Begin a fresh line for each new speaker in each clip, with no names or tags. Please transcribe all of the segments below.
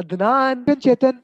Adnan, Chetan,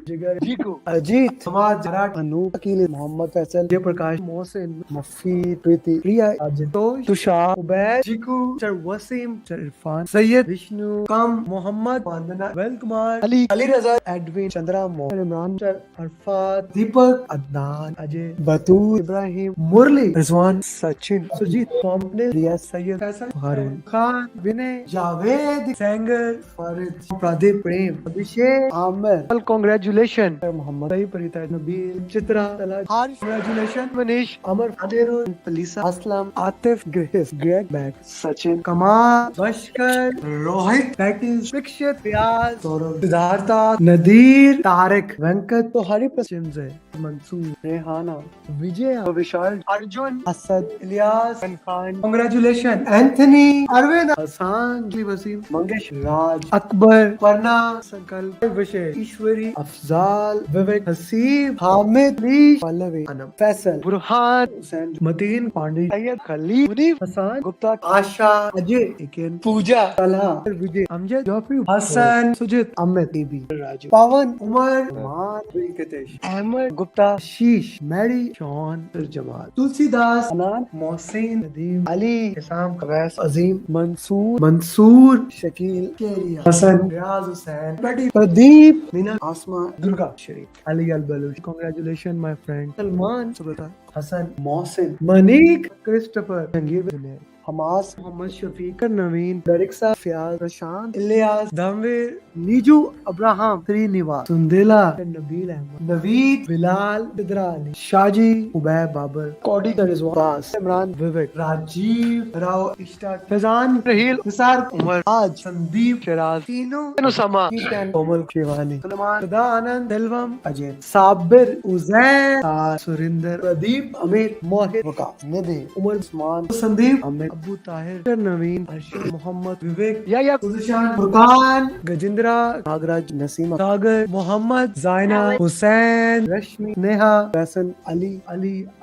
Jigar, Jiku, Ajit, Samad, Jarat, Anu, Akil, Mohammed Faisal, Prakash, Mohsin, Mufi, Priti, Priya, Ajit, Tosh, Tushar, Ubaid, Jiku, Sir Wasim, Sir Irfan, Sayyid, Vishnu, Kam, Mohammed, Vandana, Vel Kumar, Ali Raza, Edwin, Chandra, Mohammed, Imran, Sir Arfat, Deepak, Adnan, Ajay, Batul, Ibrahim, Murli, Rizwan, Sachin, Sujit, Pompnil, Riya, Sayyid, Faisal, Harun, Khan, Vinay, Javed, Sanger, Farid, Pradeep, Prem, Abhishek, Amer. Well, congratulations, Muhammad, Sahi, Parita, Nabil, Chitra, Talaj, Harsh, congratulations, Manish, Amar, Aderu, Palisa, Aslam, Atif, Grace, Greg, Mac, Sachin, Kamal, Bashkar, Rohit, Patis, Vikshit, Riaz, Saurav, Siddhartha, Nadir, Tarek, Venkat, Tohari, Prasimze, Mansoor, Rehana, Vijay, Vishal, Arjun, Asad, Ilyas, and Khan. Congratulations, Anthony, Arvind, Hassan, Wasim, Mangesh, Raj, Akbar, Parna, Sankalp, Vishay, Ishwari, Afzal, Vivek, Hasib, Hamid, Leesh, Pallavi, Anam, Faisal, Burhan, Hussain, Mateen, Pandey, Sayyid, Khalid, Munif, Hassan, Gupta, Asha, Ajay, Iken, Pooja, Talha, Vijay, Amjad, Joffrey, Hassan, Sujit, Amit, Devi, Raju, Pawan, Umar, Rahman, Venkatesh, Ahmed, Gupta, Sheesh, Mary, Sean, Jamal, Tulsidas, Anan, Mohsin, Nadeem, Ali, Isam, Kawais, Azim, Mansoor, Shakil, Keria, Hassan, Riaz Hussain, Betty, Pradeep, Mina, Asma, Durga, Sharif, Ali Al Baluch. Congratulations, my friend. Salman, Subrata, Hassan, Mohsin, Manik, Christopher, Jangir, Vinay. Hamas, Mohammad Shafiq, Naveen, Dariksa, Fiaz, Prashant, Ilyas, Dhamvir, Niju, Abraham, Srinivas, Sundela, Nabil Ahmed, Naveed, Bilal, Sidra Ali, Shaji, Ubay Babar, Cody Rizwan, Bas, Imran, Vivek, Rajiv, Rao, Ishtar, Fazan, Rahil, Nisar, Umar, Aj, Sandeep, Shiraz, Tino, Usama, Keaton, Komal, Shivani, Sulaiman, Sada Anand, Delvam, Ajay, Sabir, Uzair, Surinder, Pradeep, Amir, Mohit, Waqas, Nidhi, Umar, Usman, Sandeep, Amit, Abu Tahir, Naveen, Arshad, Muhammad, Vivek, Yaya, Kuzishan, Furqan, Gajindra, Nagraj, Nasima, Sagar, Muhammad, Zaina, Hussain, Rashmi, Neha, Faisal, Ali,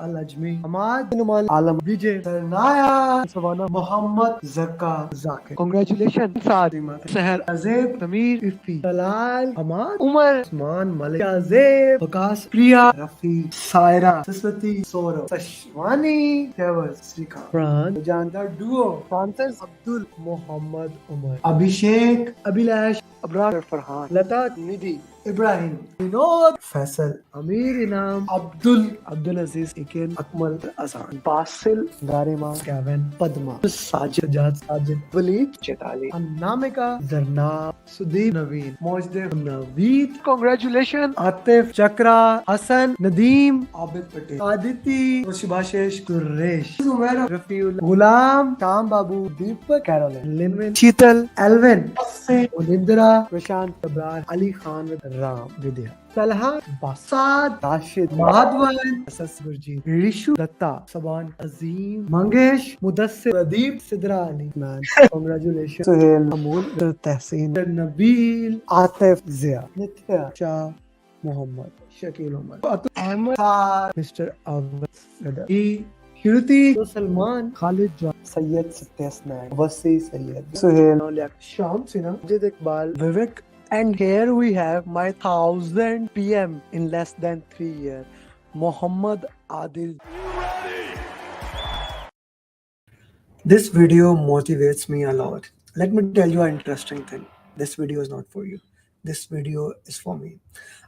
Al Ajmi, Ahmad, Numan, Alam, Vijay, Sarnaya, Savannah, Muhammad, Zakka, Zakir. Congratulations, Sadima, Seher, Azeb, Samir, Ifi, Talal, Ahmad, Umar, Usman, Malik, Azeb, Waqas, Priya, Rafi, Saira, Saswati, Saurav, Sashwani, Tewaz, Srikant, Fran, Jandar Duo, Francis, Abdul, Muhammad, Umar, Abhishek, Abhilash, Abrar, Farhan, Lata, Nidhi, Ibrahim, Vinod, Faisal, Amir Inam, Abdul Aziz, Iken, Akmal, Azan, Basil, Garima, Kevin, Padma, Sajid, Waleed, Chetali, Anamika, Zarna, Sudeep, Naveen, Mojdev, Naveed. Congratulations, Atif, Chakra, Hassan, Nadeem, Abid Patel, Aditi, Shubhashish, Suresh, Umar, Rafiul, Gulam, Sham Babu, Deepak, Caroline, Linwin, Sheetal, Alvin, Olindra, Prashant, Abrar, Ali Khan with Ram, Vidya. Talha, Basad, Rashid, Madhavan, Asas Gurjeet, Rishu, Datta, Saban, Azim, Mangesh, Mudassir, Pradeep, Sidra Ali, man. Congratulations. Suhail, Amul, Tehseen, Nabil, Atif, Zia, Nithya, Shah, Muhammad, Shakil Umar, Atul Ahmed, Mr. Awad, E. Shruti, Salman, Khalid John, Sayyid Satyasnaik, Wasi Sayyid, Suhail, Sham Sinha, Jid Iqbal, Vivek. And here we have my 1000 PM in less than 3 years, Muhammad Adil. This video motivates me a lot. Let me tell you an interesting thing. This video is not for you. This video is for me.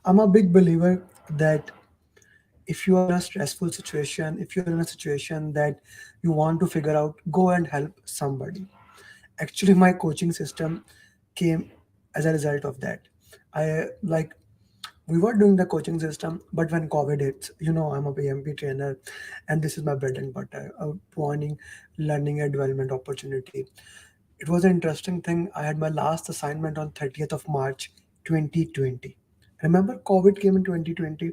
I'm a big believer that if you are in a stressful situation, if you're in a situation that you want to figure out, go and help somebody. Actually, my coaching system came as a result of that. I like we were doing the coaching system, but when COVID hits, I'm a PMP trainer, and this is my bread and butter, providing learning and development opportunity. It was an interesting thing. I had my last assignment on 30th of March 2020. Remember, COVID came in 2020.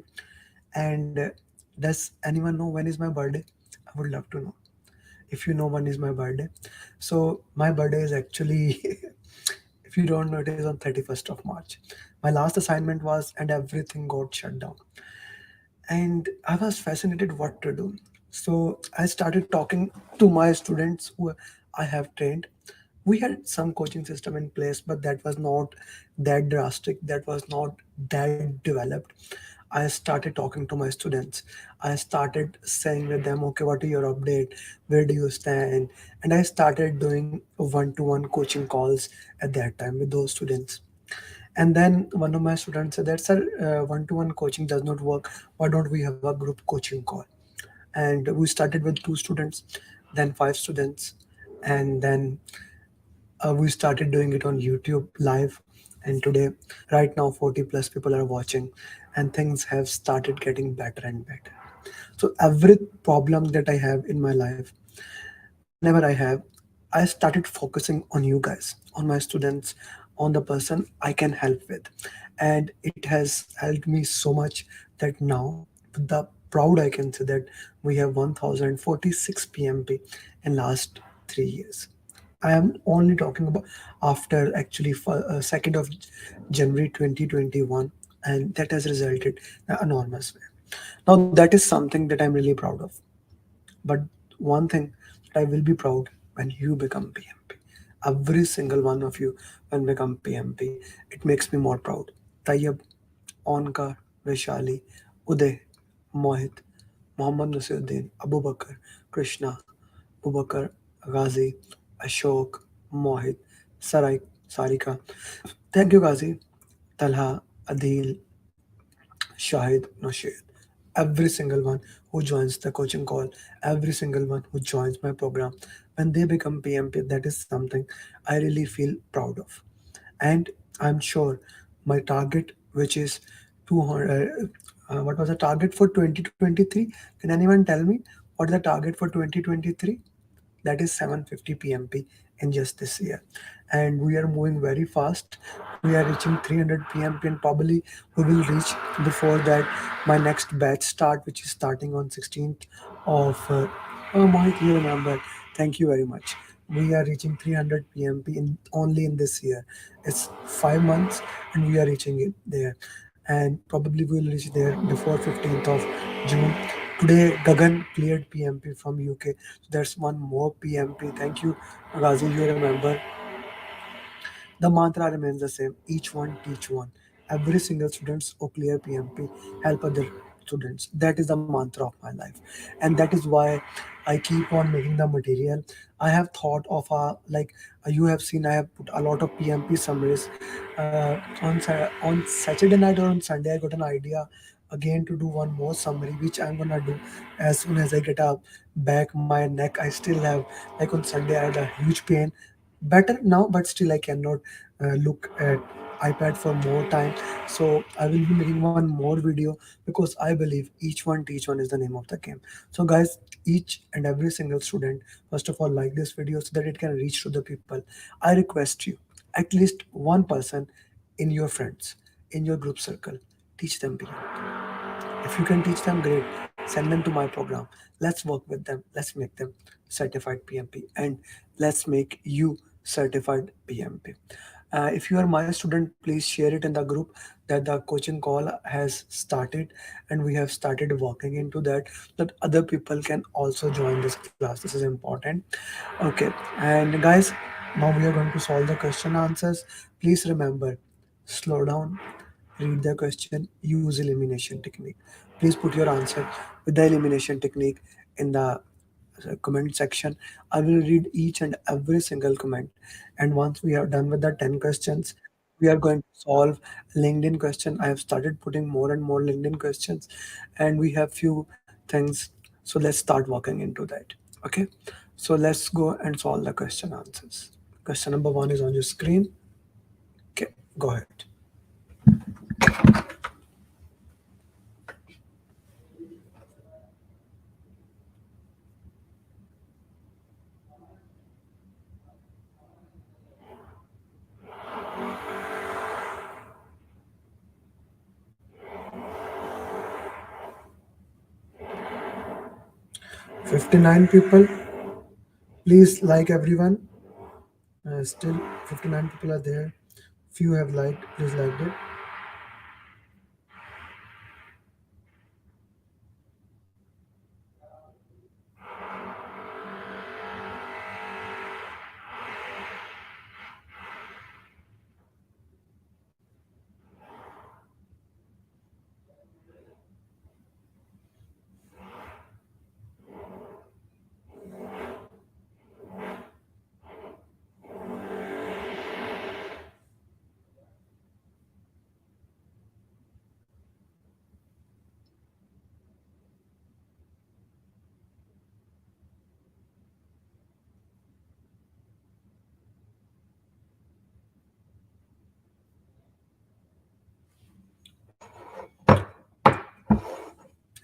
And does anyone know when is my birthday? I would love to know if you know when is my birthday. So my birthday is actually, if you don't know, it is on 31st of March. My last assignment was, and everything got shut down. And I was fascinated what to do. So I started talking to my students who I have trained, We had some coaching system in place, but that was not that drastic, that was not that developed. I started talking to my students. I started saying with them, okay, what are your update, where do you stand? And I started doing one-to-one coaching calls at that time with those students. And then one of my students said that, sir, one-to-one coaching does not work, why don't we have a group coaching call? And we started with two students, then five students, and then we started doing it on YouTube live. And today, right now, 40 plus people are watching, and things have started getting better and better. So every problem that I have in my life, whenever I started focusing on you guys, on my students, on the person I can help with. And it has helped me so much that now, with the proud, I can say that we have 1046 PMP in last 3 years. I am only talking about after actually for 2nd of January 2021, and that has resulted in an enormous way. Now that is something that I'm really proud of. But one thing that I will be proud when you become PMP. Every single one of you when become PMP, it makes me more proud. Tayyab, Onkar, Vishali, Uday, Mohit, Mohammad Nasiruddin, Abu Bakr, Krishna, Abubakar, Ghazi, Ashok, Mohit, Sarai, Sarika. Thank you, Ghazi, Talha, Adil, Shahid, Noshir. Every single one who joins the coaching call, every single one who joins my program, when they become PMP, that is something I really feel proud of. And I'm sure my target, which is 200, what was the target for 2023? Can anyone tell me what is the target for 2023? That is 750 PMP in just this year. And we are moving very fast. We are reaching 300 PMP, and probably we will reach before that my next batch start, which is starting on 16th of oh Mohit, you remember. Thank you very much. We are reaching 300 PMP in only in this year. It's 5 months and we are reaching it there. And probably we will reach there before 15th of June. Today, Gagan cleared PMP from UK. So that's one more PMP. Thank you, Ghazi. You remember the mantra remains the same. Each one teach one. Every single students who clear PMP help other students. That is the mantra of my life, and that is why I keep on making the material. I have thought of a like you have seen. I have put a lot of PMP summaries on Saturday night or on Sunday. I got an idea again to do one more summary, which I'm gonna do as soon as I get up back my neck. I still have like on Sunday I had a huge pain, better now, but still I cannot look at ipad for more time. So I will be making one more video because I believe each one teach one is the name of the game. So guys, each and every single student, first of all, like this video so that it can reach to the people. I request you, at least one person in your friends, in your group circle, teach them PMP. If you can teach them, great. Send them to my program. Let's work with them. Let's make them certified PMP, and let's make you certified PMP. If you are my student, please share it in the group that the coaching call has started and we have started working into that, that other people can also join this class. This is important. Okay, and guys, now we are going to solve the question answers. Please remember, slow down, read the question, use elimination technique. Please put your answer with the elimination technique in the comment section. I will read each and every single comment. And once we are done with the 10 questions, we are going to solve LinkedIn question. I have started putting more and more LinkedIn questions, and we have few things. So let's start working into that. Okay. So let's go and solve the question answers. Question number one is on your screen. Okay, go ahead. 59 people. Please like everyone. Still 59 people are there. Few have liked. Please like it.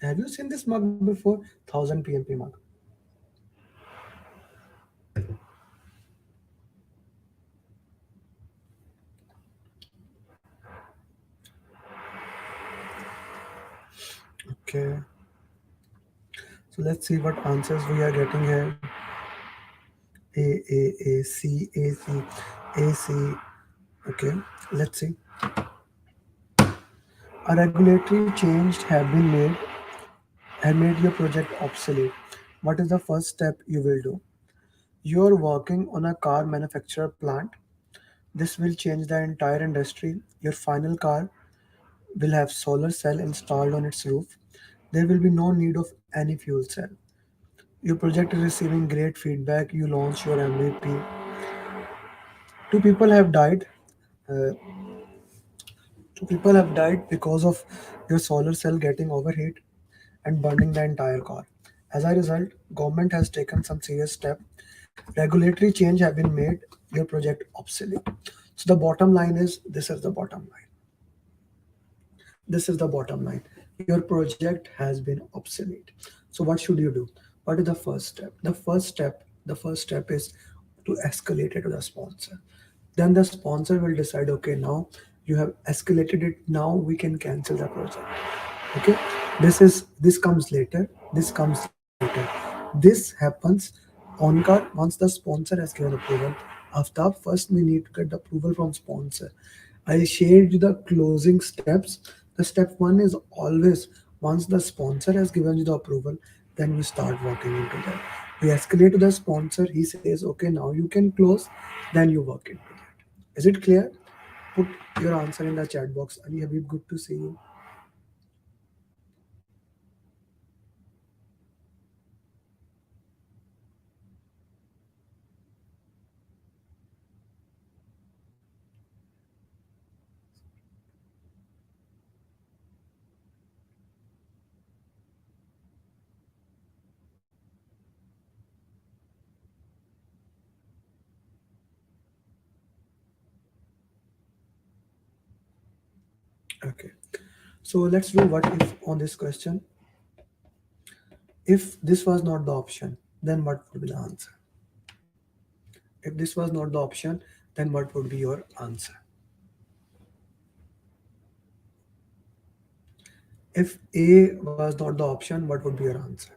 Have you seen this mug before? 1000 PMP mug. Okay. So let's see what answers we are getting here. A C A C A C. Okay. Let's see. A regulatory change have made your project obsolete. What is the first step you will do? You are working on a car manufacturer plant. This will change the entire industry. Your final car will have solar cell installed on its roof. There will be no need of any fuel cell. Your project is receiving great feedback. You launch your MVP. Two people have died. Uh, Two people have died because of your solar cell getting overheat and burning the entire car. As a result, government has taken some serious steps. Regulatory change have been made your project obsolete. So the bottom line is this is the bottom line. This is the bottom line. Your project has been obsolete. So what should you do? What is the first step? The first step is to escalate it to the sponsor. Then the sponsor will decide, okay, now you have escalated it. Now we can cancel the project. Okay, this comes later. This comes later. This happens on card once the sponsor has given approval. After first we need to get the approval from sponsor. I shared you the closing steps. The step one is always once the sponsor has given you the approval, then we start working into that. We escalate to the sponsor. He says, okay, now you can close. Then you work into that. Is it clear? Put your answer in the chat box. Ali Habib, good to see you. Okay. So let's do what if on this question. If this was not the option, then what would be the answer? If this was not the option, then what would be your answer? If A was not the option, what would be your answer?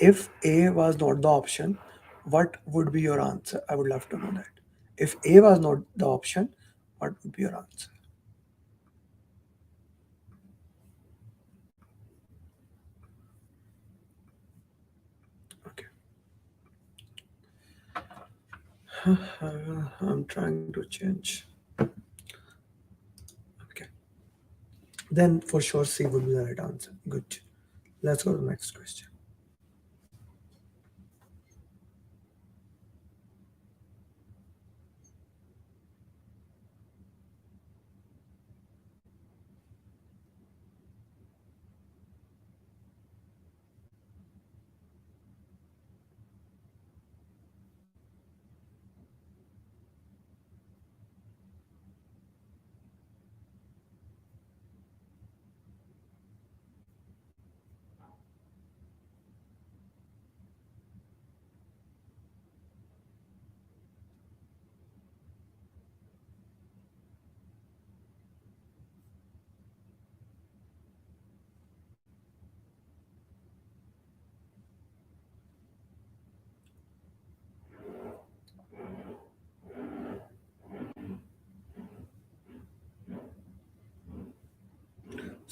If A was not the option, what would be your answer? I would love to know that. If A was not the option, what would be your answer? Okay. I'm trying to change. Okay. Then for sure C would be the right answer. Good. Let's go to the next question.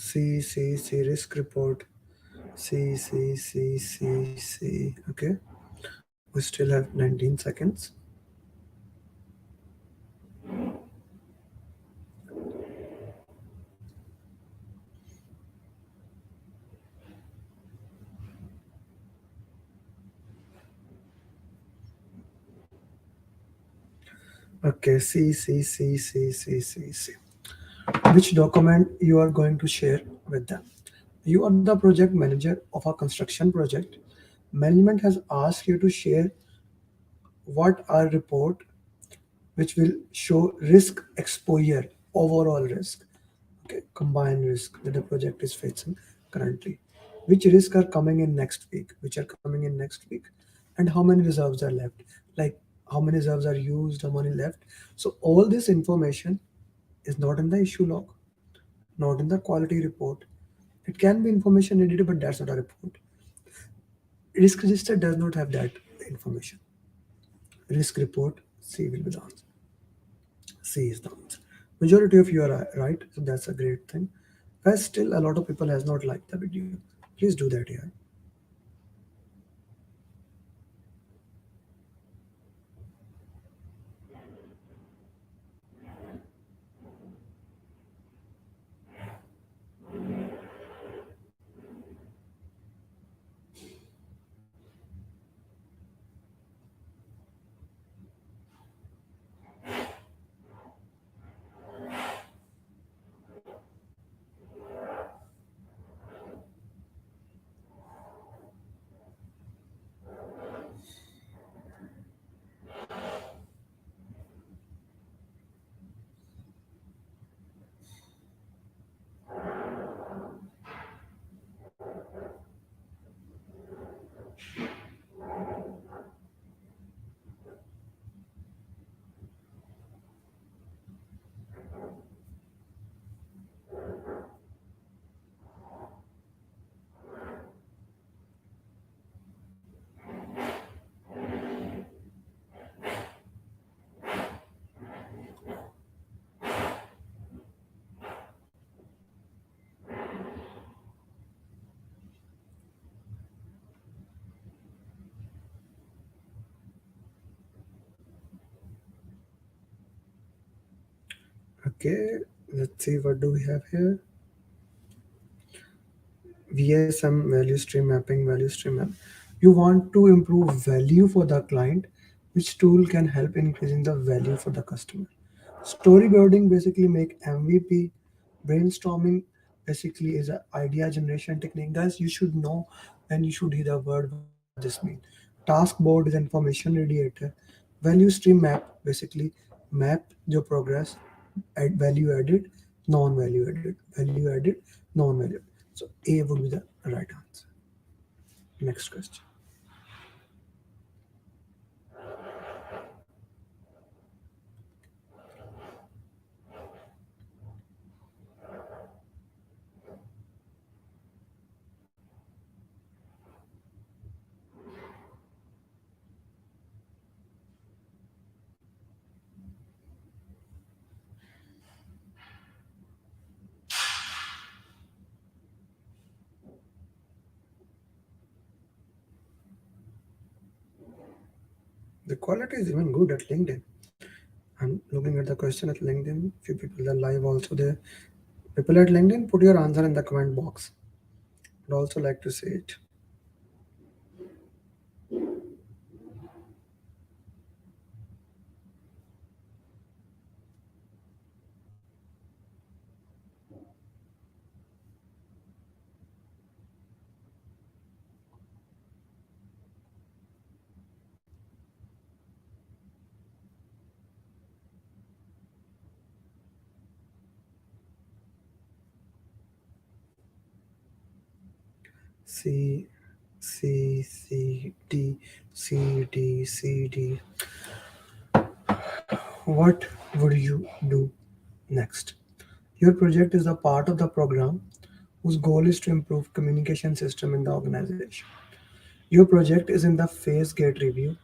C risk report. C. Okay. We still have 19 seconds. Okay. C. Which document you are going to share with them? You are the project manager of a construction project. Management has asked you to share what our report which will show risk exposure, overall risk, okay, combined risk that the project is facing currently, which risks are coming in next week, which are coming in next week, and how many reserves are left, like how many reserves are used, how many left. So all this information is not in the issue log, not in the quality report. It can be information needed, but that's not a report. Risk register does not have that information. Risk report, C will be the answer. C is the answer. Majority of you are right, so that's a great thing. But still, a lot of people has not liked the video. Please do that here. Okay, let's see what do we have here. VSM, value stream mapping, value stream map. You want to improve value for the client. Which tool can help increasing the value for the customer? Storyboarding basically make MVP. Brainstorming basically is an idea generation technique. Guys, you should know and you should hear the word what this means. Task board is information radiator. Value stream map basically map your progress, add value added, non-value added, value added, non-value. So A would be the right answer. Next question. The quality is even good at LinkedIn. I'm looking at the question at LinkedIn. Few people are live also there. People at LinkedIn, put your answer in the comment box. I'd also like to see it. C, C, C, D, C, D, C, D. What would you do next? Your project is a part of the program whose goal is to improve communication system in the organization. Your project is in the phase gate review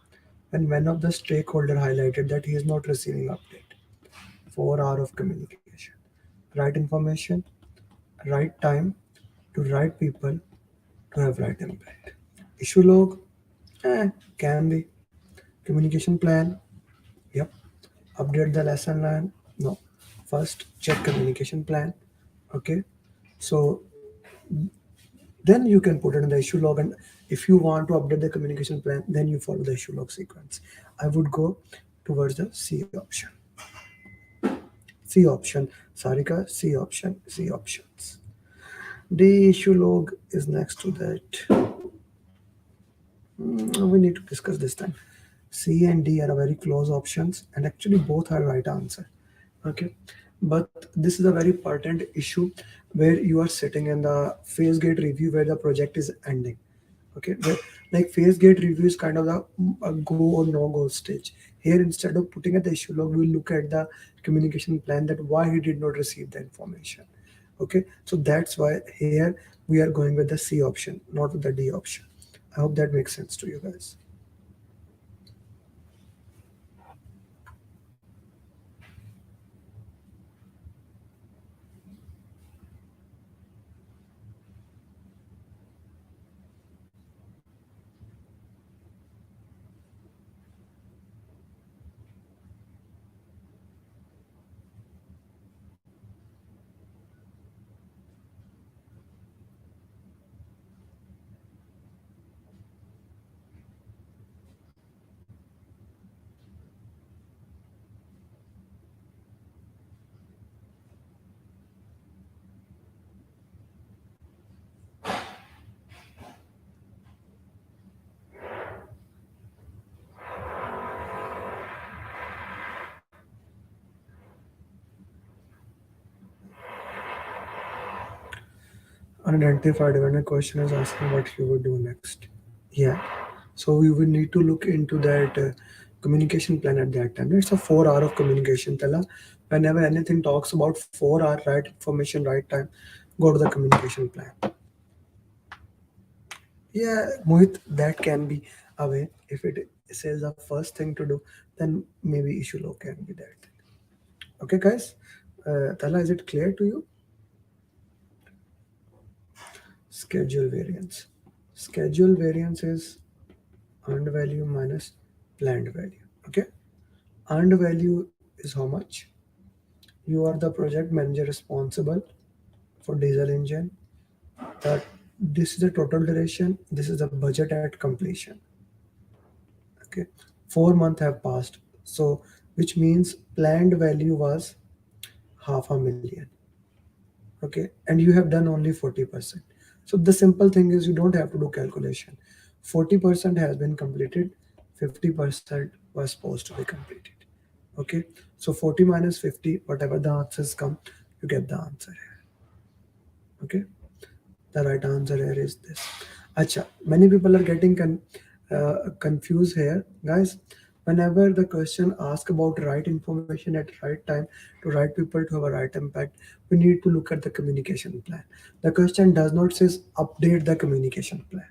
when one of the stakeholder highlighted that he is not receiving update. 4 hours of communication. Right information, right time, to right people, to have right impact. Issue log, can be. Communication plan, yep. Update the lesson plan, no. First, check communication plan, okay. So then you can put it in the issue log, and if you want to update the communication plan, then you follow the issue log sequence. I would go towards the C option. C option, Sarika, C option, C options. The issue log is next to that. We need to discuss this time. C and D are very close options, and actually both are right answer. Okay, but this is a very important issue where you are sitting in the phase gate review where the project is ending. Okay, where, like phase gate review is kind of the a go or no go stage. Here, instead of putting at the issue log, we'll look at the communication plan that why he did not receive the information. Okay, so that's why here we are going with the C option, not with the D option. I hope that makes sense to you guys. Unidentified when a question is asking what you would do next. Yeah. So we will need to look into that communication plan at that time. It's a 4 hour of communication. Tala. Whenever anything talks about 4 hour right information, right time, go to the communication plan. Yeah, Mohit, that can be a way. If it says the first thing to do, then maybe issue law can be that thing. Okay, guys. Tala, is it clear to you? Schedule variance. Schedule variance is earned value minus planned value. Okay, earned value is how much you are the project manager responsible for diesel engine. That this is the total duration. This is the budget at completion. Okay, 4 months have passed. So which means planned value was half a million. Okay, and you have done only 40%. So the simple thing is you don't have to do calculation. 40% has been completed, 50% was supposed to be completed. Okay, so 40 minus 50, whatever the answers come, you get the answer here. Okay, the right answer here is this. Acha, many people are getting confused here, guys. Whenever the question asks about right information at right time to right people to have a right impact, we need to look at the communication plan. The question does not says update the communication plan.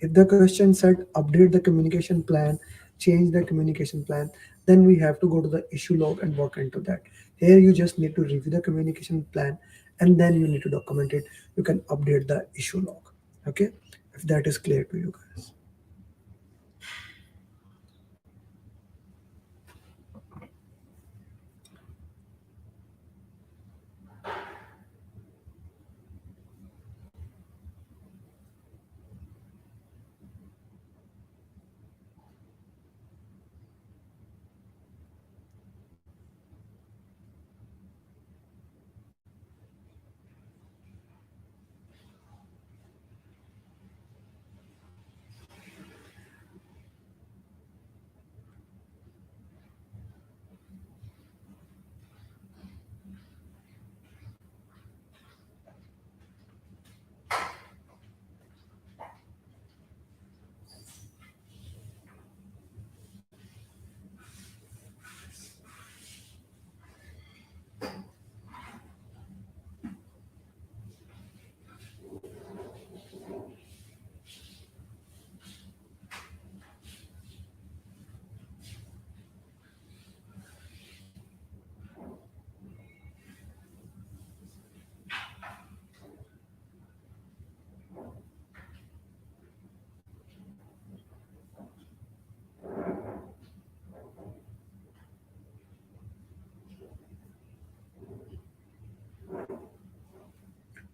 If the question said update the communication plan, change the communication plan, then we have to go to the issue log and work into that. Here you just need to review the communication plan and then you need to document it. You can update the issue log. Okay, if that is clear to you guys.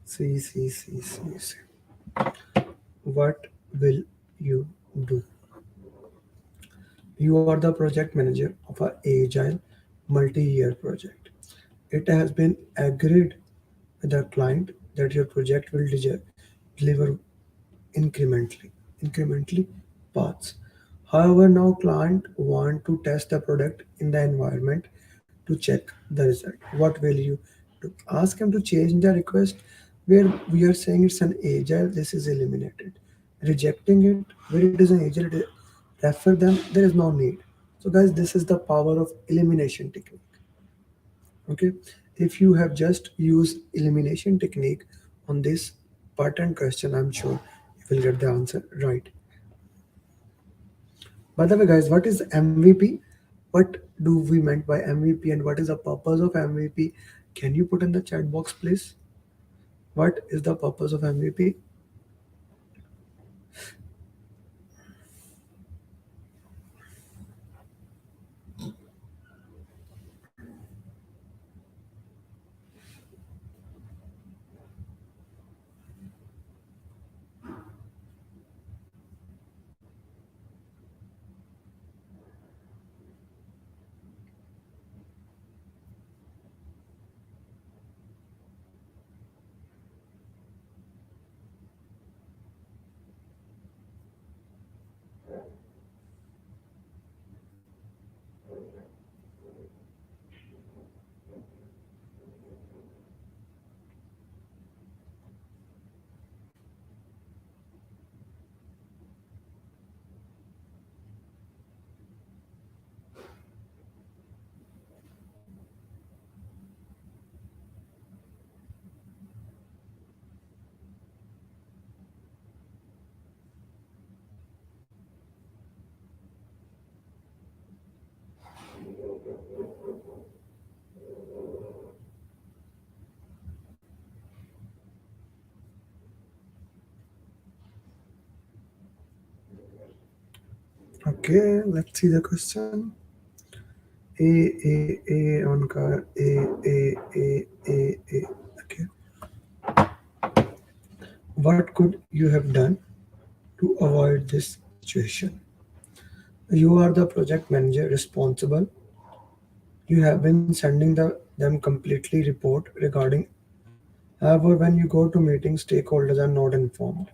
See. What will you do? You are the project manager of a agile multi-year project. It has been agreed with the client that your project will deliver incrementally. Incrementally, paths. However, now client want to test the product in the environment to check the result. What will you do? Ask him to change the request where we are saying it's an agile, this is eliminated. Rejecting it where it is an agile, refer them, there is no need. So guys, this is the power of elimination technique. Okay, if you have just used elimination technique on this pattern question, I'm sure you will get the answer right. By the way, guys, what is MVP? What do we meant by MVP and what is the purpose of MVP? Can you put in the chat box, please? What is the purpose of MVP? Okay, let's see the question. A on car. A. Okay. What could you have done to avoid this situation? You are the project manager responsible. You have been sending them completely report regarding. However, when you go to meetings, stakeholders are not informed.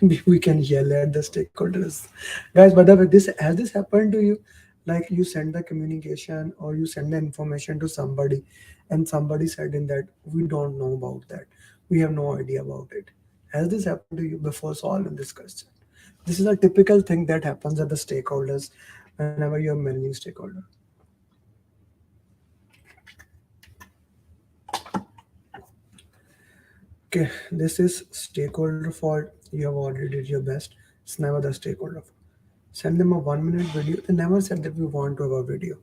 Maybe we can yell at the stakeholders. Guys, by the way, this has this happened to you? Like you send the communication or you send the information to somebody and somebody said in that, we don't know about that. We have no idea about it. Has this happened to you before solving this question? This is a typical thing that happens at the stakeholders whenever you're managing stakeholder. Okay, this is stakeholder fault. You have already did your best. It's never the stakeholder fault. Send them a 1 minute video. They never said that we want to have a video.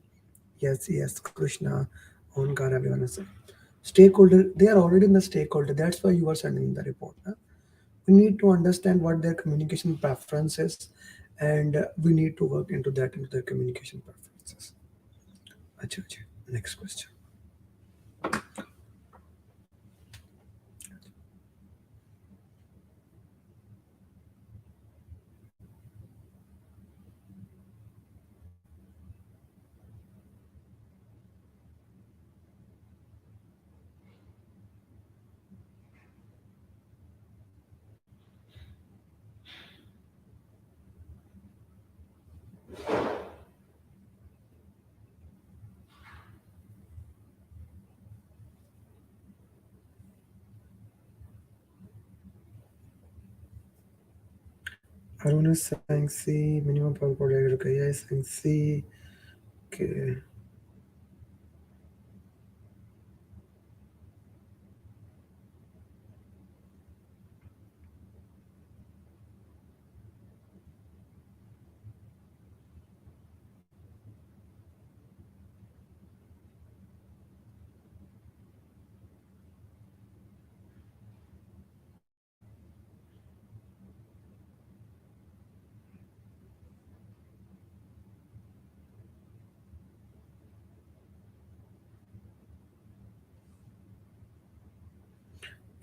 Yes, Krishna, Onkar, everyone is saying. Stakeholder, they are already in the stakeholder. That's why you are sending the report. Huh? We need to understand what their communication preference is, and we need to work into that, into their communication preferences. Acha. Next question. Arun is saying C, minimum per project. Okay, yeah, is saying C. Okay.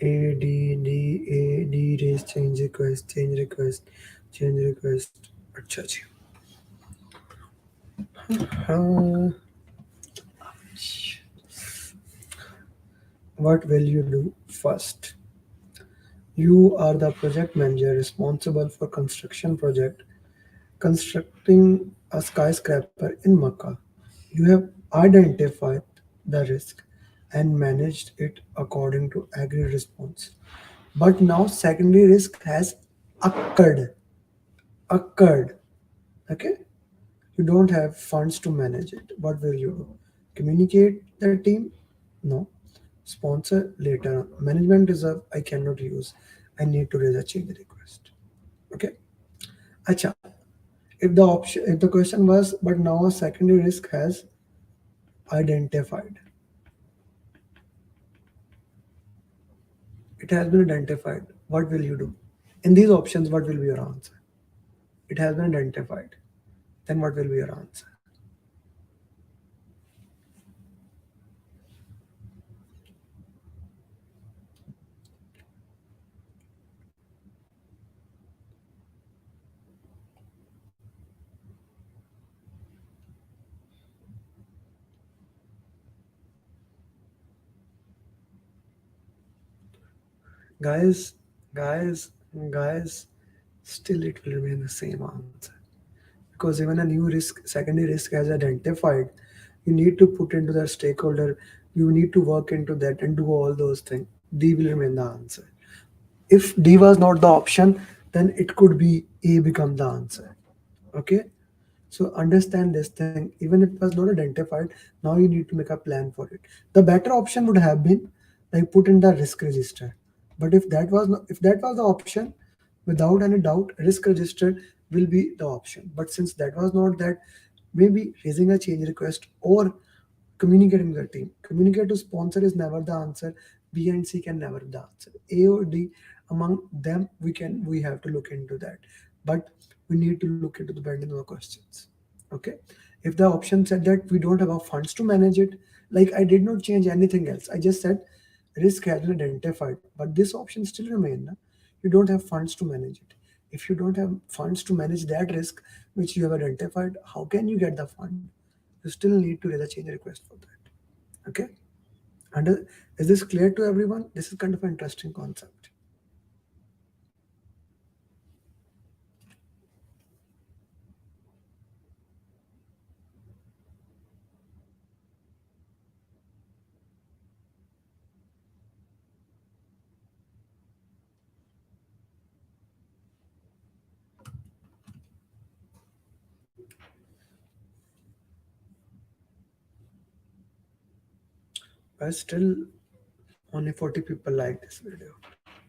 A, D, raise, change request. अच्छा जी. Uh, what will you do first? You are the project manager responsible for construction project, constructing a skyscraper in Makkah. You have identified the risk and managed it according to agreed response. But now secondary risk has occurred. Occurred. Okay? You don't have funds to manage it. What will you do? Communicate the team? No. Sponsor later. Management reserve I cannot use. I need to raise a change request. Okay. Acha. If the question was but now a secondary risk has identified. It has been identified. What will you do? In these options, what will be your answer? It has been identified. Then what will be your answer? Guys, guys, guys, still it will remain the same answer. Because even a new risk, secondary risk has identified, you need to put into the stakeholder, you need to work into that and do all those things. D will remain the answer. If D was not the option, then it could be A become the answer. Okay? So understand this thing. Even if it was not identified, now you need to make a plan for it. The better option would have been like put in the risk register. But if that was the option, without any doubt, risk register will be the option. But since that was not that, maybe raising a change request or communicating with the team. Communicate to sponsor is never the answer. B and C can never be the answer. A or D, among them, we have to look into that. But we need to look into the bending of the questions. Okay. If the option said that we don't have our funds to manage it, like I did not change anything else. I just said risk has been identified, but this option still remain. Na? You don't have funds to manage it. If you don't have funds to manage that risk which you have identified, how can you get the fund? You still need to raise a change request for that. Okay. And is this clear to everyone? This is kind of an interesting concept. But still, only 40 people like this video.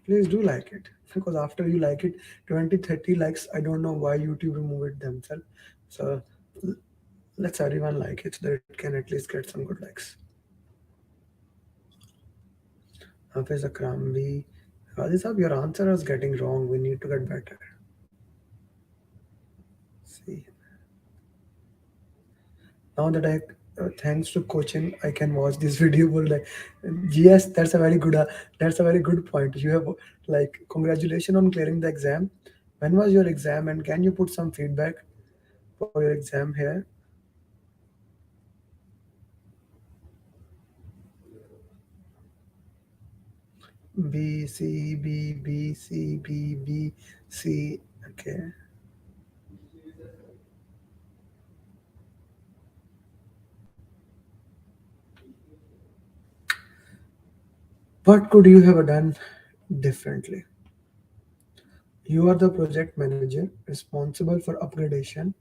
Please do like it, because after you like it, 20, 30 likes, I don't know why YouTube remove it themselves. So let's everyone like it so that it can at least get some good likes. Hafiz Akrambi, Hafiz, your answer is getting wrong. We need to get better. See, now that I thanks to coaching I can watch this video full like yes, that's a very good point. You have like congratulations on clearing the exam. When was your exam and can you put some feedback for your exam here? B C B B C B B C. Okay. What could you have done differently? You are the project manager responsible for upgradation.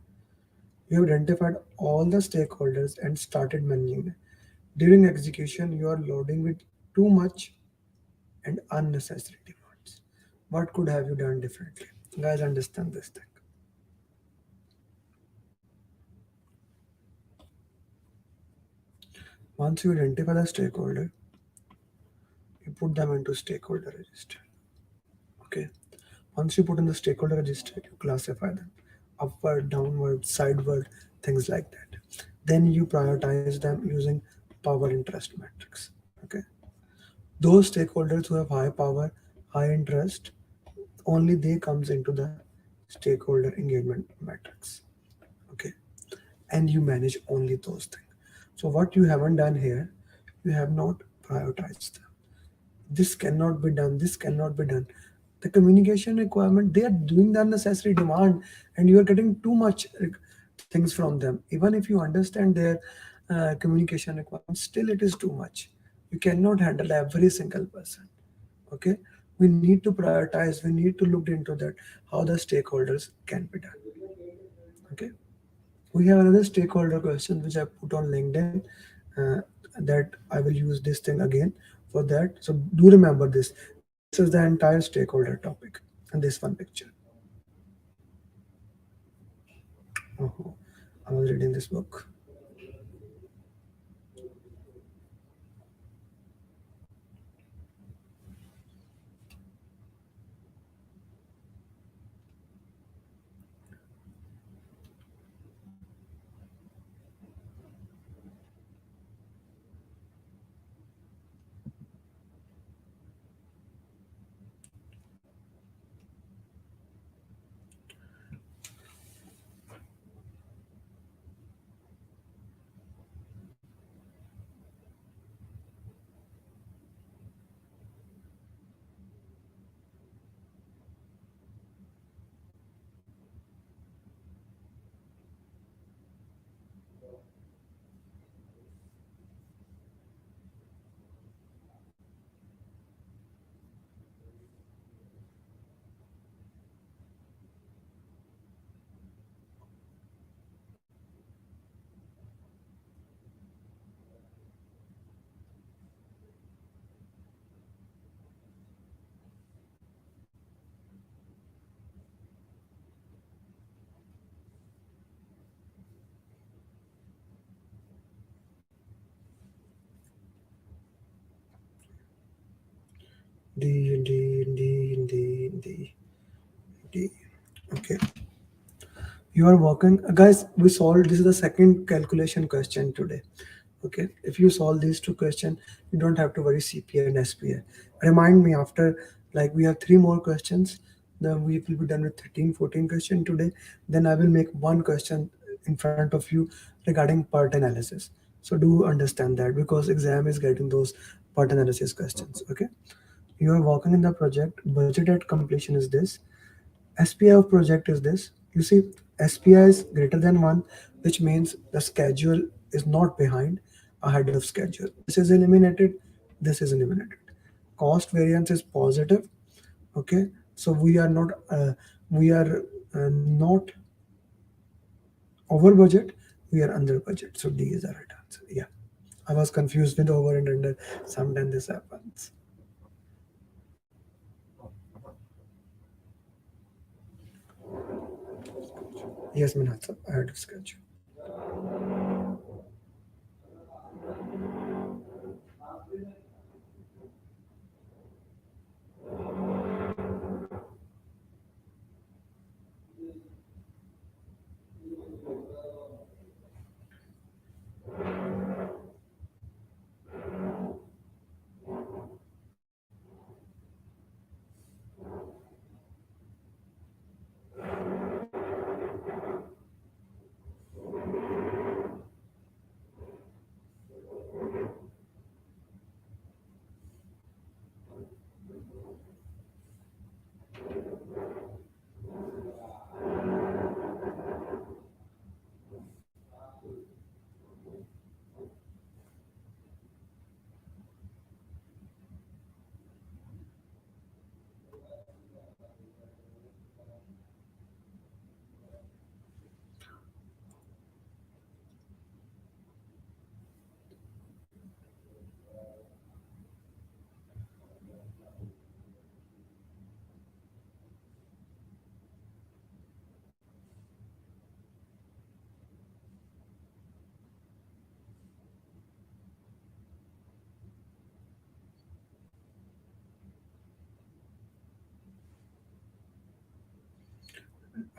You have identified all the stakeholders and started managing them. During execution, you are loading with too much and unnecessary demands. What could have you done differently? Guys, understand this thing. Once you identify the stakeholder, you put them into stakeholder register. Okay. Once you put in the stakeholder register, you classify them upward, downward, sideward, things like that. Then you prioritize them using power interest matrix. Okay. Those stakeholders who have high power, high interest, only they comes into the stakeholder engagement matrix. Okay. And you manage only those things. So what you haven't done here, you have not prioritized them. This cannot be done, this cannot be done. The communication requirement, they are doing the unnecessary demand, and you are getting too much things from them. Even if you understand their communication requirements, still it is too much. You cannot handle every single person. Okay, we need to prioritize, we need to look into that, how the stakeholders can be done. Okay, we have another stakeholder question which I put on LinkedIn, uh, that I will use this thing again for that. So do remember this. This is the entire stakeholder topic in this one picture. Oh, I was reading this book. D. Okay. You are working, guys. We solved. This is the second calculation question today. Okay. If you solve these two questions, you don't have to worry CPA and SPA. Remind me after, like we have three more questions. Then we will be done with 13, 14 questions today. Then I will make one question in front of you regarding PERT analysis. So do understand that, because exam is getting those PERT analysis questions. Okay. You are working in the project. Budget at completion is this. SPI of project is this. You see, SPI is greater than 1, which means the schedule is not behind, ahead of schedule. This is eliminated, this is eliminated. Cost variance is positive. Okay, so we are not over budget, we are under budget. So D is the right answer. Yeah, I was confused with over and under. Sometimes this happens. Yes, Minat, ahead of schedule.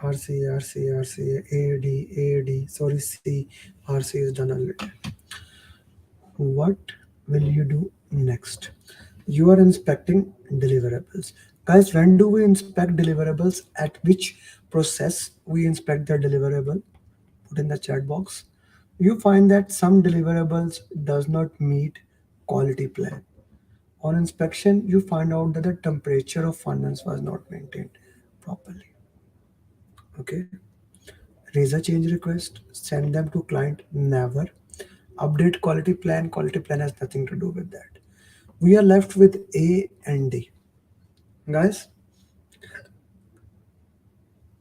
RC, RC, RC, AD, AD, sorry, C, RC is done already. What will you do next? You are inspecting deliverables. Guys, when do we inspect deliverables? At which process we inspect the deliverable? Put in the chat box. You find that some deliverables does not meet quality plan, On inspection, you find out that the temperature of furnace was not maintained properly. Okay. Raise a change request, send them to client, never. Update quality plan has nothing to do with that. We are left with A and D. Guys,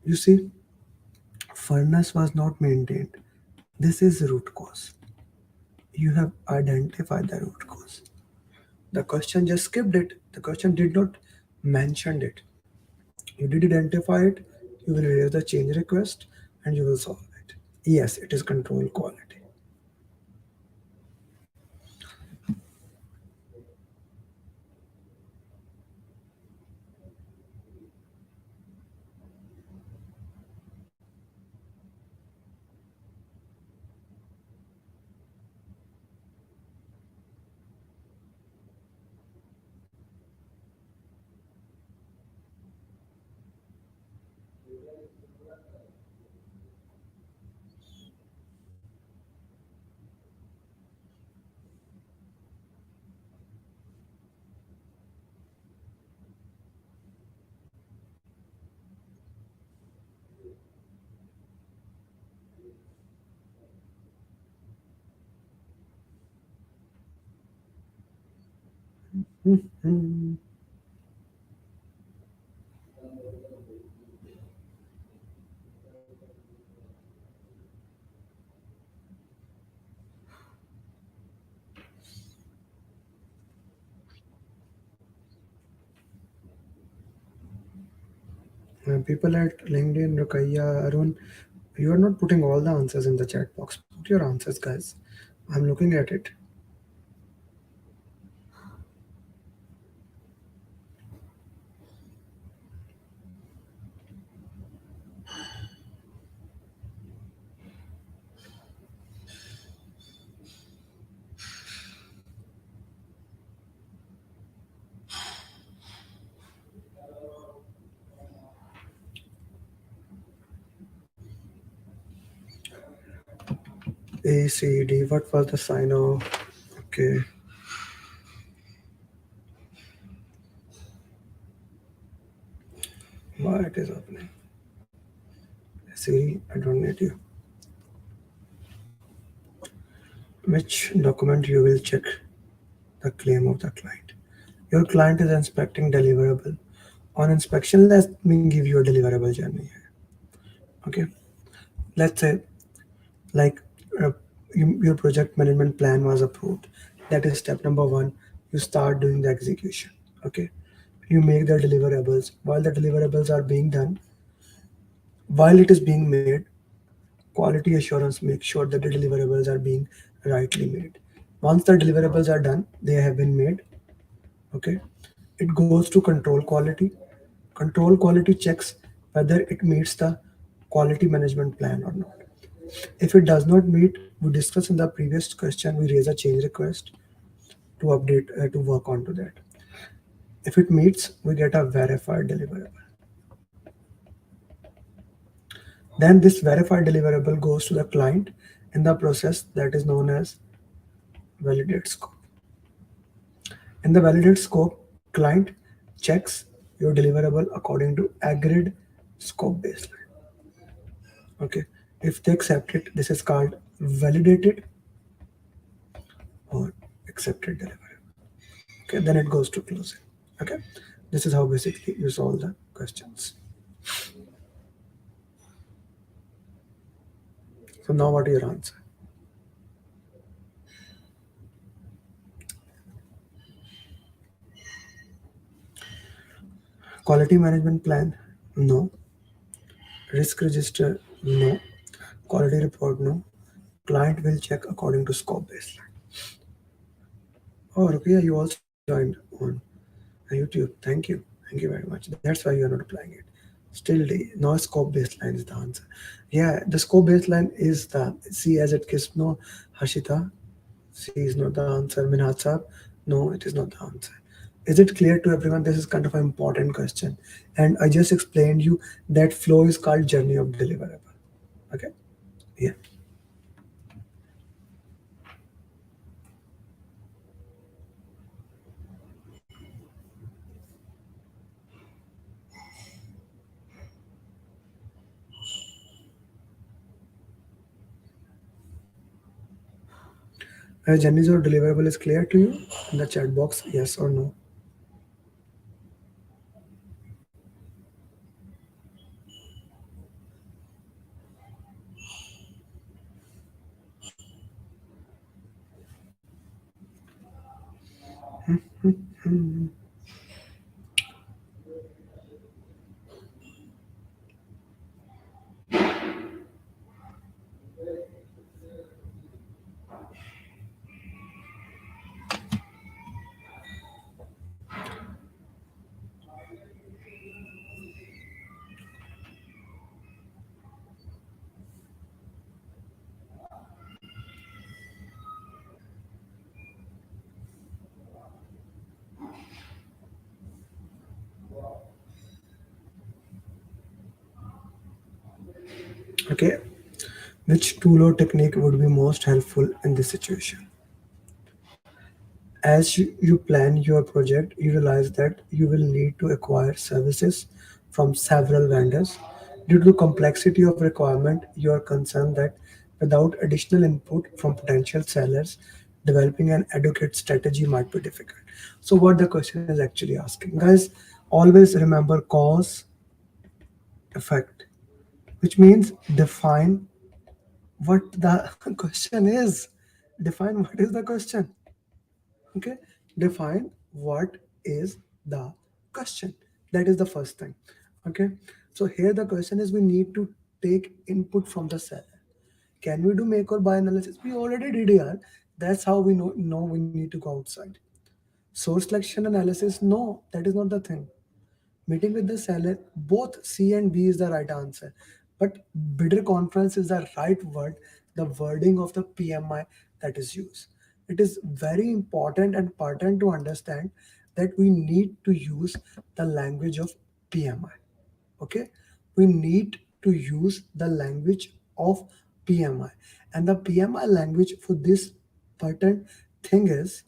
you see, furnace was not maintained. This is root cause. You have identified the root cause. The question just skipped it. The question did not mention it. You did identify it, you will raise the change request and you will solve it. Yes, it is control quality. Mhm. People at LinkedIn, Rukaiya, Arun, you are not putting all the answers in the chat box. Put your answers, guys. I'm looking at it. A, C, D. What was the sign of? Okay. Why it is opening? Siri, I don't need you. Which document you will check the claim of the client? Your client is inspecting deliverable. On inspection, let me give you a deliverable journey here. Okay. Let's say, like, uh, your project management plan was approved. That is step number one. You start doing the execution. Okay. You make the deliverables. While the deliverables are being done, while it is being made, quality assurance makes sure that the deliverables are being rightly made. Once the deliverables are done, they have been made. Okay. It goes to control quality. Control quality checks whether it meets the quality management plan or not. If it does not meet, we discussed in the previous question, we raise a change request to update, to work on to that. If it meets, we get a verified deliverable. Then this verified deliverable goes to the client in the process that is known as validate scope. In the validate scope, client checks your deliverable according to agreed scope baseline. Okay. If they accept it, this is called validated or accepted deliverable. Okay, then it goes to closing. Okay, this is how basically you solve the questions. So now what is your answer? Quality management plan? No. Risk register? No. Quality report? No. Client will check according to scope baseline. Oh, Rukia, you also joined on YouTube. Thank you very much. That's why you are not applying it. Still, no scope baseline is the answer. Yeah, the scope baseline is the C as it gives no Hashita. C is not the answer. Minhaj Saab, no, it is not the answer. Is it clear to everyone? This is kind of an important question. And I just explained you that flow is called journey of deliverable. Okay? Yeah. Jenny's or deliverable is clear to you in the chat box, yes or no? Okay, which tool or technique would be most helpful in this situation? As you plan your project, you realize that you will need to acquire services from several vendors. Due to complexity of requirement, you are concerned that without additional input from potential sellers, developing an adequate strategy might be difficult. So, what the question is actually asking, guys, always remember cause effect, which means define what the question is. Define what is the question. Okay, define what is the question. That is the first thing. Okay, so here the question is we need to take input from the seller. Can we do make or buy analysis? We already did here. That's how we know we need to go outside. Source selection analysis, no, that is not the thing. Meeting with the seller, both C and B is the right answer. But bidder conference is the right word, the wording of the PMI that is used. It is very important and pertinent to understand that we need to use the language of PMI. Okay? We need to use the language of PMI. And the PMI language pattern thing is,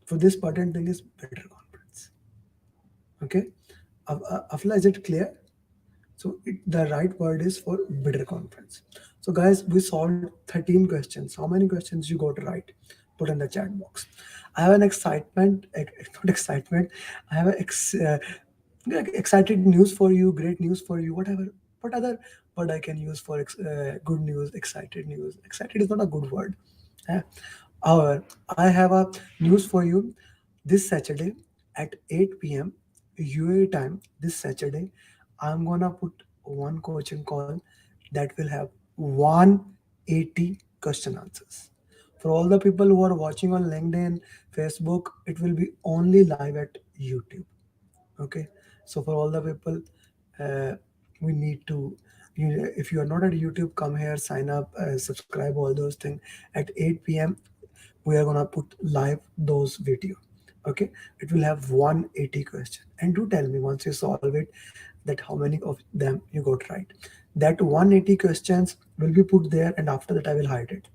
for this pattern thing is bidder conference. Okay? Afla, is it clear? So the right word is for bidder conference. So guys, we solved 13 questions. How many questions you got right? Put in the chat box. I have an excitement, not excitement. I have excited news for you, great news for you, whatever. What other word I can use for good news, excited news? Excited is not a good word. Eh? However, I have a news for you this Saturday at 8 p.m. UAE time. This Saturday, I'm gonna put one coaching call that will have 180 question answers. For all the people who are watching on LinkedIn, Facebook, it will be only live at YouTube. Okay, so for all the people, uh, we need to, if you are not at YouTube, come here, sign up, subscribe, all those things. At 8 p.m. we are gonna put live those video. Okay, it will have 180 question, and do tell me once you solve it that how many of them you got right. That 180 questions will be put there, and after that I will hide it.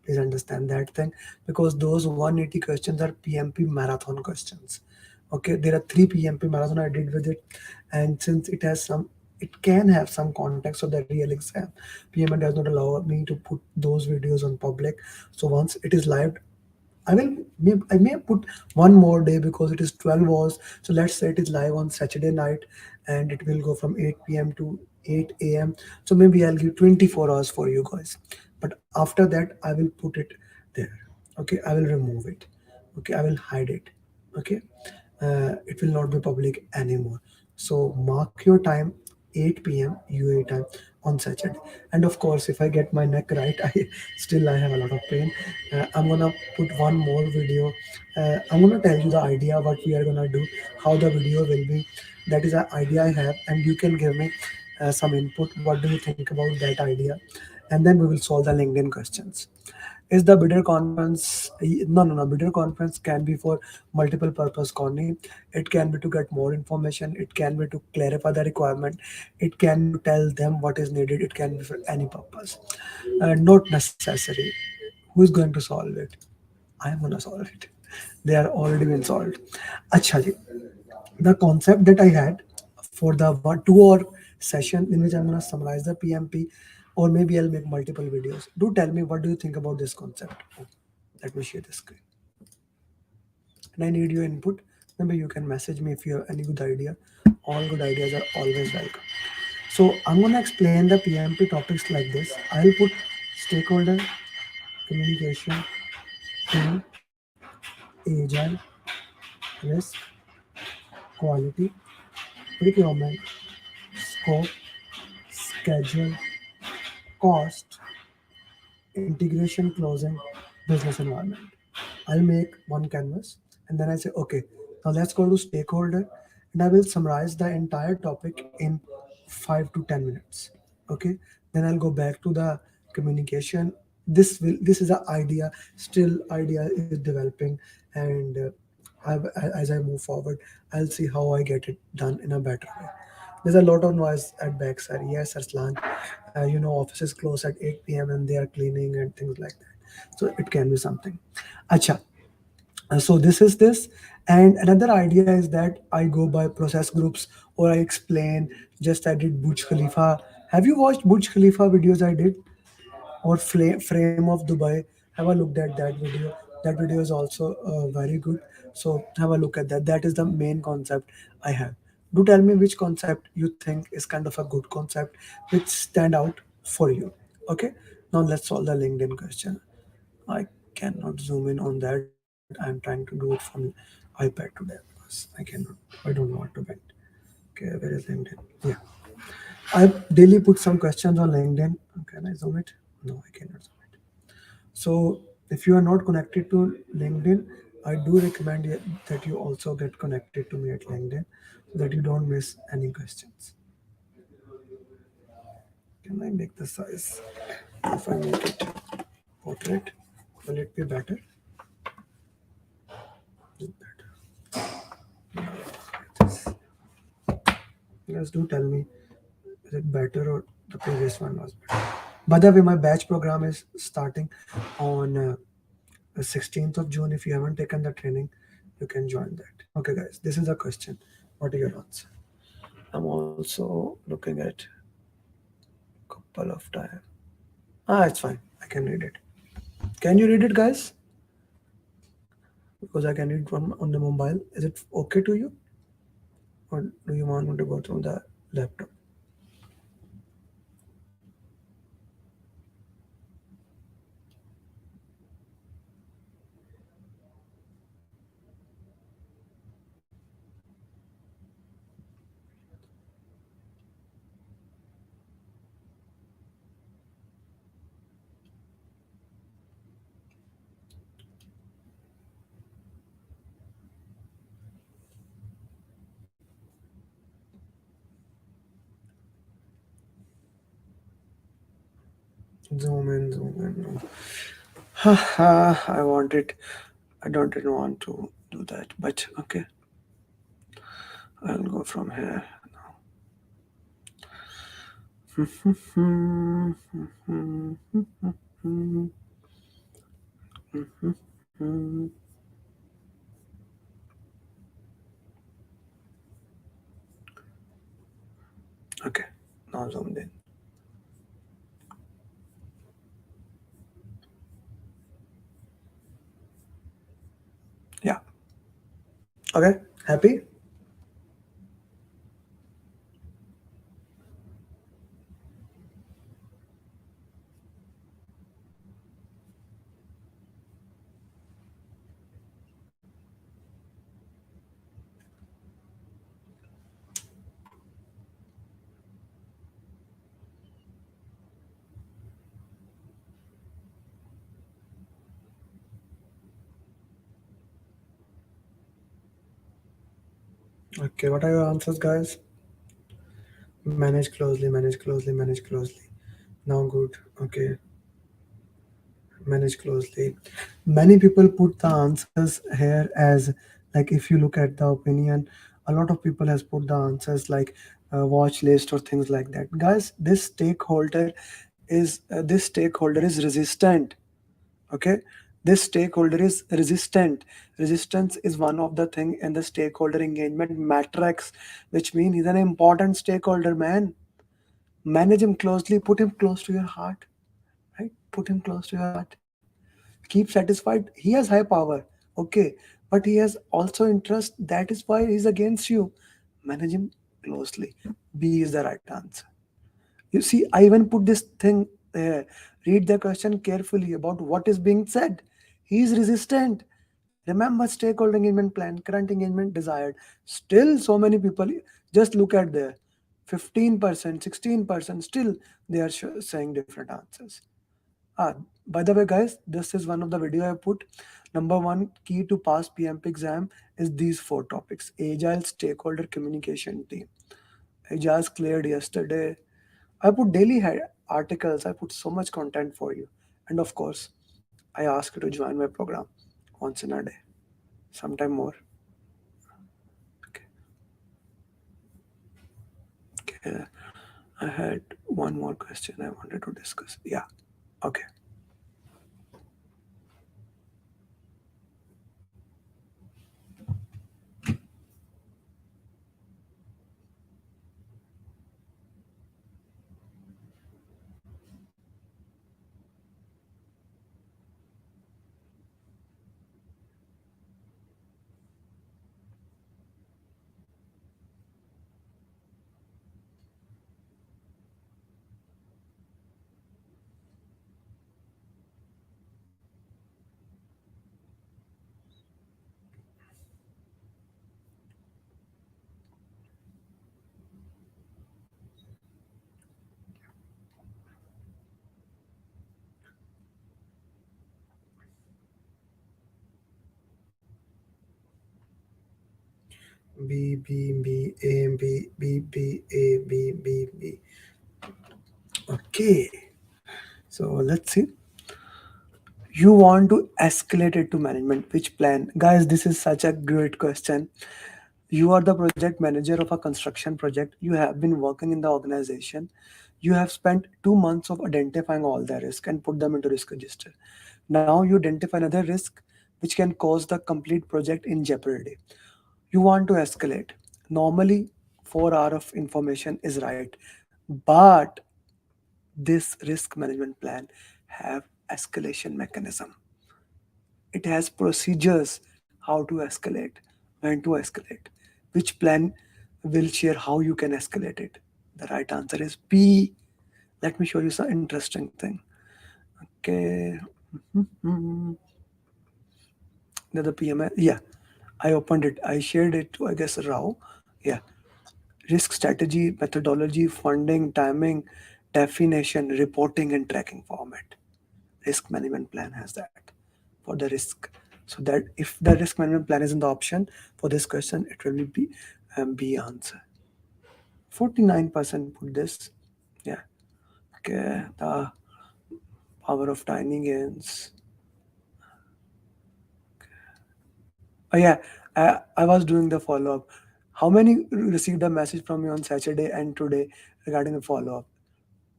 Please understand that thing, because those 180 questions are PMP marathon questions. Okay, there are three PMP marathon I did with it, and since it can have some context of the real exam. PMP does not allow me to put those videos on public. So once it is live, I may put one more day because it is 12 hours. So let's say it is live on Saturday night and it will go from 8 p.m. to 8 a.m. So maybe I'll give 24 hours for you guys. But after that, I will put it there. Okay, I will remove it. Okay, I will hide it. Okay, it will not be public anymore. So mark your time 8 p.m. UA time on Saturday. And of course, if I get my neck right, I have a lot of pain. I'm gonna put one more video. I'm gonna tell you the idea what we are gonna do, how the video will be. That is an idea I have, and you can give me some input. What do you think about that idea? And then we will solve the LinkedIn questions. Is the bidder conference? No. Bidder conference can be for multiple purpose, Connie. It can be to get more information. It can be to clarify the requirement. It can be to tell them what is needed. It can be for any purpose. Not necessary. Who is going to solve it? I am gonna solve it. They are already been solved. Acha ji, the concept that I had for the 2 hour session in which I'm going to summarize the PMP, or maybe I'll make multiple videos. Do tell me what do you think about this concept? Let me share the screen. And I need your input. Maybe you can message me if you have any good idea. All good ideas are always welcome. So I'm gonna explain the PMP topics like this. I'll put stakeholder, communication, team, agile, risk, quality, procurement, scope, schedule, cost, integration, closing, business environment. I'll make one canvas and then I say, okay, now let's go to stakeholder and I will summarize the entire topic in 5 to 10 minutes. Okay, then I'll go back to the communication. This is an idea, still idea is developing, and as I move forward, I'll see how I get it done in a better way. There's a lot of noise at backside. Yes, it's lunch. Offices close at 8 p.m. and they are cleaning and things like that. So it can be something. Acha. So this is this. And another idea is that I go by process groups or I explain. Just I did Burj Khalifa. Have you watched Burj Khalifa videos I did? Or frame of Dubai? Have a look at that video. That video is also very good. So have a look at that. That is the main concept I have. Do tell me which concept you think is kind of a good concept, which stand out for you. Okay. Now let's solve the LinkedIn question. I cannot zoom in on that. I'm trying to do it from iPad today because I cannot. I don't want to bend. Okay, where is LinkedIn? Yeah, I daily put some questions on LinkedIn. Can I zoom it? No, I cannot zoom it. So if you are not connected to LinkedIn, I do recommend that you also get connected to me at LinkedIn so that you don't miss any questions. Can I make the size? If I make it portrait, will it be better? Better. This. Guys, do tell me, is it better or the previous one was better? By the way, my batch program is starting on the 16th of June. If you haven't taken the training, you can join that. Okay, guys, this is a question. What are your answer? I'm also looking at couple of time. It's fine. I can read it. Can you read it, guys? Because I can read from on the mobile. Is it okay to you, or do you want me to go through the laptop? Zoom in, zoom in. No. I want it. I don't really want to do that, but okay. I'll go from here. Okay, now zoomed in. Yeah. Okay, happy? Okay, what are your answers, guys? Manage closely, manage closely, manage closely. Now, good. Okay, manage closely. Many people put the answers here as like if you look at the opinion, a lot of people has put the answers like watch list or things like that. Guys, this stakeholder is resistant. Okay, this stakeholder is resistant. Resistance is one of the thing in the stakeholder engagement matrix, which means he's an important stakeholder, man. Manage him closely, put him close to your heart, right? Put him close to your heart. keep satisfied. He has high power, okay, but he has also interest. That is why he's against you. Manage him closely. B is the right answer. You see, I even put this thing there. Read the question carefully about what is being said. He is resistant. Remember, stakeholder engagement plan, current engagement desired. Still, so many people just look at there. 15%, 16%, still they are saying different answers. Ah, by the way, guys, this is one of the video I put. Number one key to pass PMP exam is these four topics. Agile stakeholder communication team. Agile's cleared yesterday. I put daily articles. I put so much content for you. And of course, I ask you to join my program once in a day, sometime more. Okay. Okay. I had one more question I wanted to discuss. Yeah. Okay. B B B A B B B A B B B. Okay. So let's see. You want to escalate it to management. Which plan? Guys, this is such a great question. You are the project manager of a construction project. You have been working in the organization. You have spent 2 months of identifying all the risk and put them into risk register. Now you identify another risk which can cause the complete project in jeopardy. You want to escalate. Normally, 4 hours of information is right, but this risk management plan have escalation mechanism. It has procedures how to escalate, when to escalate, which plan will share how you can escalate it. The right answer is B. Let me show you some interesting thing. Okay. Mhm. The PMI, yeah, I opened it. I shared it to, I guess, Rao. Yeah. Risk strategy, methodology, funding, timing, definition, reporting, and tracking format. Risk management plan has that for the risk. So that if the risk management plan is in the option for this question, it will be B answer. 49% put this. Yeah. Okay. The power of tiny gains. Oh yeah. I was doing the follow up. How many received a message from you on Saturday and today regarding the follow up?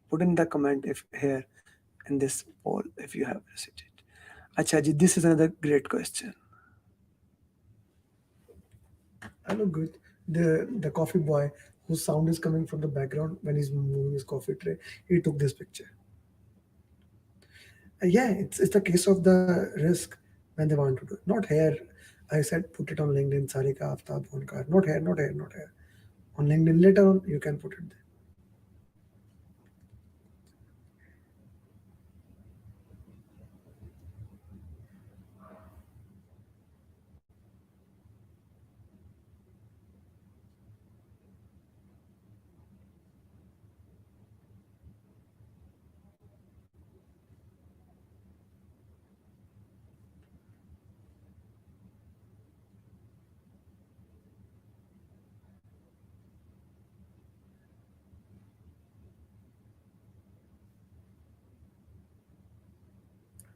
Put in the comment if here in this poll if you have received it. Acha ji, this is another great question. I look good. The coffee boy whose sound is coming from the background when he's moving his coffee tray, he took this picture. Yeah, it's the case of the risk when they want to do. Not here. I said put it on LinkedIn, Sarika Aftab Bonkar. Not here, not here, not here. On LinkedIn later on you can put it there.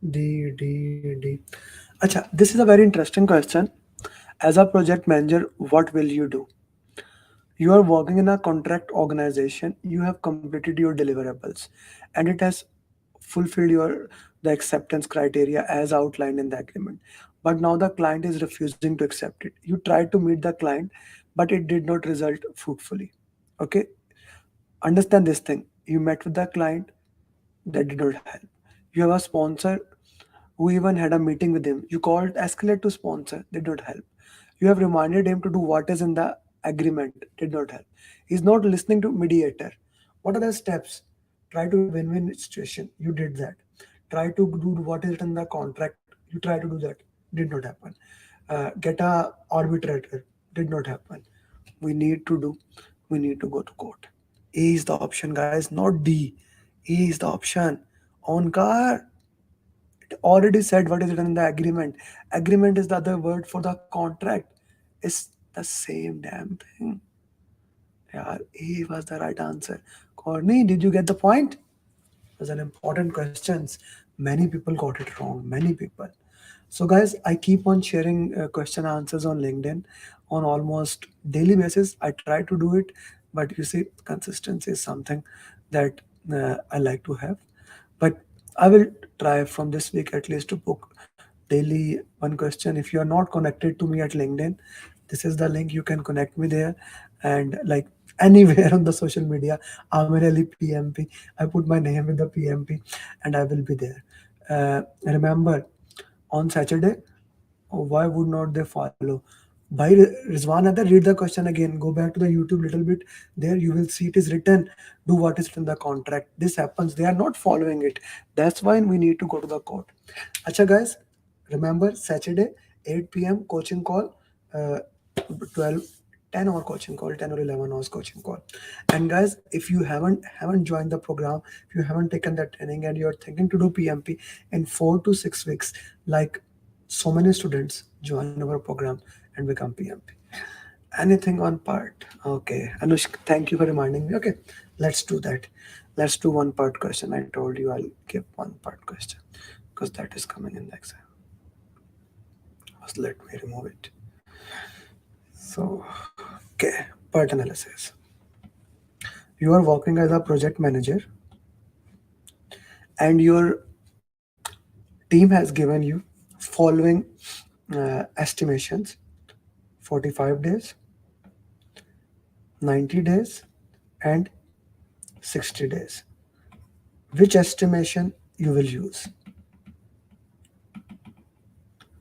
D. Acha, this is a very interesting question. As a project manager, what will you do? You are working in a contract organization, you have completed your deliverables, and it has fulfilled your the acceptance criteria as outlined in the agreement. But now the client is refusing to accept it. You tried to meet the client, but it did not result fruitfully. Okay, understand this thing. You met with the client, that did not help. You have a sponsor who even had a meeting with him. You called escalate to sponsor, did not help. You have reminded him to do what is in the agreement, did not help. He's not listening to mediator. What are the steps? Try to get a win-win situation. You did that. Try to do what is in the contract. You try to do that. Did not happen. Get a arbitrator. Did not happen. We need to do. We need to go to court. A is the option, guys, not D. A is the option. On car, it already said what is written in the agreement. Agreement is the other word for the contract. It's the same damn thing. Yeah, A was the right answer. Courtney, did you get the point? Was an important questions. Many people got it wrong. Many people. So guys, I keep on sharing question answers on LinkedIn on almost daily basis. I try to do it, but you see, consistency is something that I like to have. But I will try from this week at least to book daily one question. If you are not connected to me at LinkedIn, this is the link. You can connect me there, and like anywhere on the social media, Amer Ali PMP. I put my name with the PMP, and I will be there. Remember, on Saturday, why would not they follow? By Rizwan Adar, read the question again. Go back to the YouTube little bit. There you will see it is written. Do what is in the contract. This happens. They are not following it. That's why we need to go to the court. Acha guys, remember Saturday 8 p.m. coaching call. 12 10 hour coaching call, 10 or 11 hours coaching call. And guys, if you haven't joined the program, if you haven't taken that training and you're thinking to do PMP in 4 to 6 weeks, like so many students join our program and become PMP. Anything on part? Okay, Anush, thank you for reminding me. Okay, let's do that. Let's do one part question. I told you I'll give one part question because that is coming in the exam. First, let me remove it. So, okay, part analysis. You are working as a project manager and your team has given you following estimations: 45 days, 90 days, and 60 days. Which estimation you will use?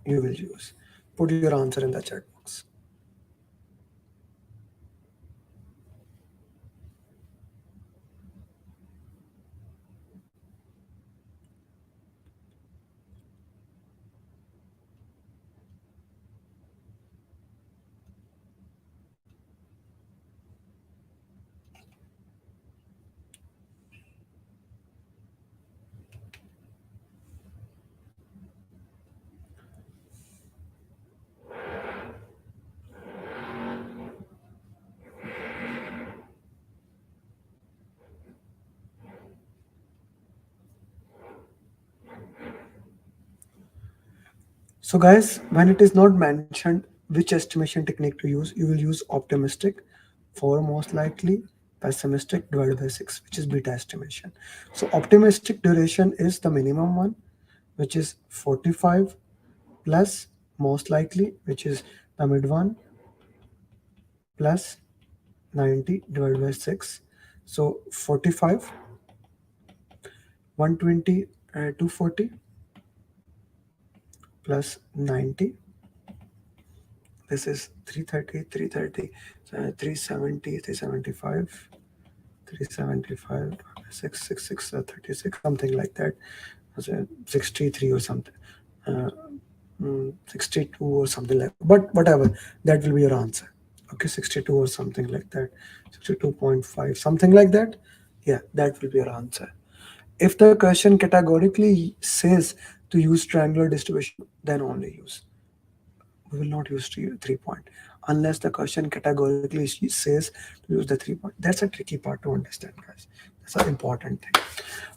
You will use. Put your answer in the chat box. So guys, when it is not mentioned which estimation technique to use, you will use optimistic for most likely, pessimistic divided by 6, which is beta estimation. So optimistic duration is the minimum one, which is 45 plus most likely, which is the mid one, plus 90 divided by 6. So 45, 120, 240 plus 90. This is 330, 330, 370, 375, 375, 666, 36, something like that. 63 or something. Uh, 62 or something like, but whatever, that will be your answer. Okay, 62 or something like that, 62.5, something like that. Yeah, that will be your answer. If the question categorically says to use triangular distribution, then only use. We will not use 3 point unless the question categorically says to use the 3 point. That's a tricky part to understand, guys. That's an important thing.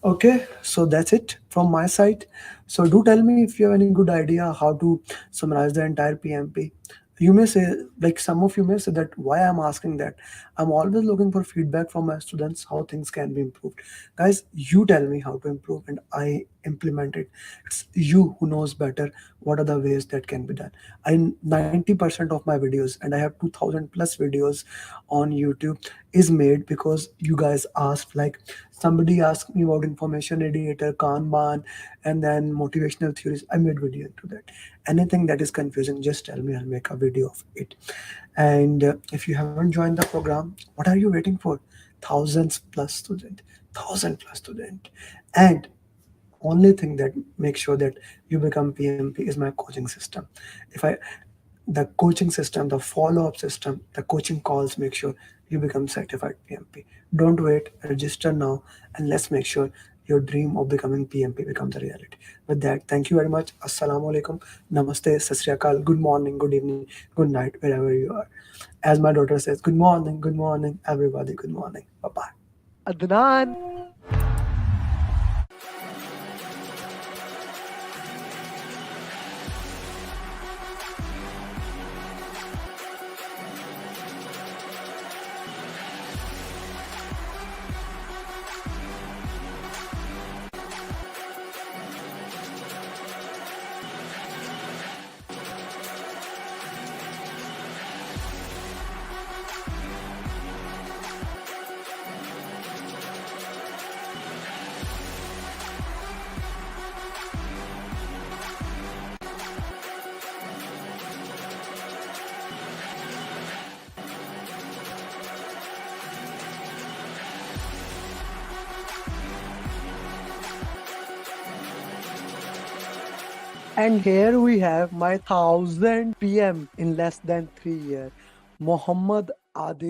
Okay, so that's it from my side. So do tell me if you have any good idea how to summarize the entire PMP. You may say, like some of you may say that why I'm asking that. I'm always looking for feedback from my students how things can be improved. Guys, you tell me how to improve and I implement it. It's you who knows better what are the ways that can be done. I 90% of my videos, and I have 2000 plus videos on YouTube, is made because you guys asked like Somebody asked me about information radiator, Kanban, and then motivational theories. I made video into that. Anything that is confusing, just tell me. I'll make a video of it. And if you haven't joined the program, what are you waiting for? Thousands plus student, thousand plus student, and only thing that makes sure that you become PMP is my coaching system. If I The coaching system, the follow-up system, the coaching calls make sure you become certified PMP. Don't wait, register now, and let's make sure your dream of becoming PMP becomes a reality. With that, thank you very much. Assalamu alaikum, namaste, sat sri akal, good morning, good evening, good night, wherever you are. As my daughter says, good morning, everybody, good morning. Bye-bye. Adnan. And here we have my 1000 PM in less than 3 years, Muhammad Adil.